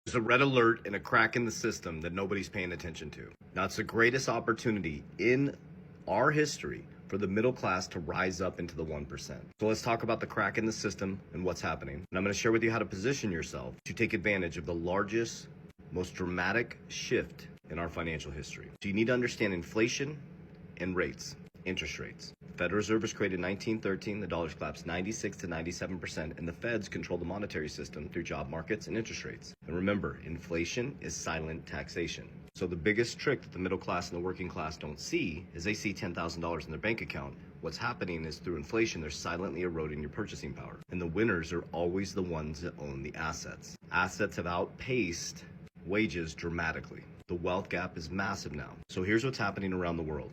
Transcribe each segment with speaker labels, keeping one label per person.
Speaker 1: There's a red alert and a crack in the system that nobody's paying attention to. Now, it's the greatest opportunity in our history for the middle class to rise up into the 1%. So let's talk about the crack in the system and what's happening. And I'm going to share with you how to position yourself to take advantage of the largest, most dramatic shift in our financial history. So you need to understand inflation and rates, interest rates. The Federal Reserve was created in 1913. The dollar's collapsed 96 to 97%, and the Feds control the monetary system through job markets and interest rates. And remember, inflation is silent taxation. So the biggest trick that the middle class and the working class don't see is they see $10,000 in their bank account. What's happening is through inflation, they're silently eroding your purchasing power. And the winners are always the ones that own the assets. Assets have outpaced wages dramatically. The wealth gap is massive now. So here's what's happening around the world.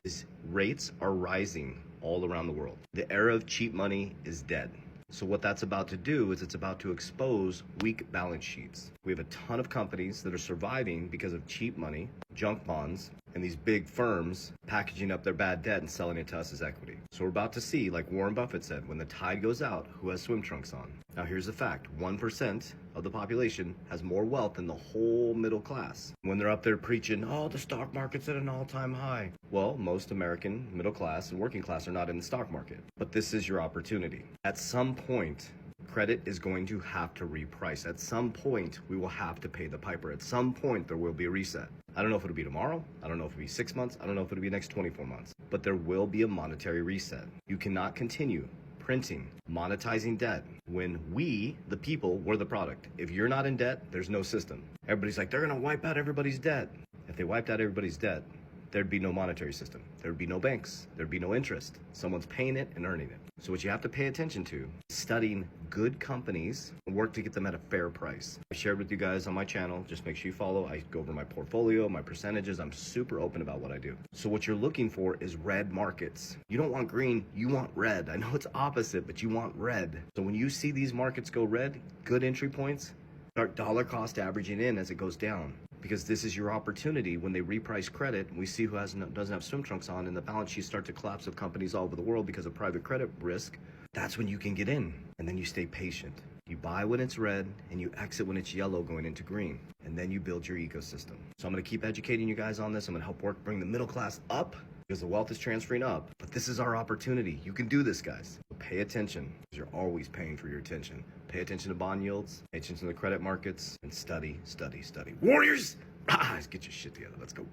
Speaker 1: Rates are rising all around the world. The era of cheap money is dead. So what that's about to do is it's about to expose weak balance sheets. We have a ton of companies that are surviving because of cheap money, junk bonds, and these big firms packaging up their bad debt and selling it to us as equity. So we're about to see, like Warren Buffett said, when the tide goes out, who has swim trunks on? Now here's the fact, 1% of the population has more wealth than the whole middle class. When they're up there preaching, oh, the stock market's at an all-time high. Well, most American middle class and working class are not in the stock market. But this is your opportunity. At some point, credit is going to have to reprice. At some point, we will have to pay the piper. At some point, there will be a reset. I don't know if it'll be tomorrow. I don't know if it'll be 6 months. I don't know if it'll be the next 24 months. But there will be a monetary reset. You cannot continue printing, monetizing debt when we, the people, were the product. If you're not in debt, there's no system. Everybody's like, they're gonna wipe out everybody's debt. If they wiped out everybody's debt, there'd be no monetary system. There'd be no banks. There'd be no interest. Someone's paying it and earning it. So what you have to pay attention to is studying good companies and work to get them at a fair price. I shared with you guys on my channel. Just make sure you follow. I go over my portfolio, my percentages. I'm super open about what I do. So what you're looking for is red markets. You don't want green, you want red. I know it's opposite, but you want red. So when you see these markets go red, good entry points, start dollar cost averaging in as it goes down. Because this is your opportunity when they reprice credit. We see who doesn't have swim trunks on, and the balance sheets start to collapse of companies all over the world because of private credit risk. That's when you can get in, and then you stay patient. You buy when it's red, and you exit when it's yellow going into green, and then you build your ecosystem. So I'm gonna keep educating you guys on this. I'm gonna help bring the middle class up because the wealth is transferring up. But this is our opportunity. You can do this, guys. So pay attention, because you're always paying for your attention. Pay attention to bond yields, pay attention to the credit markets, and study, study, study. Warriors, let's get your shit together. Let's go.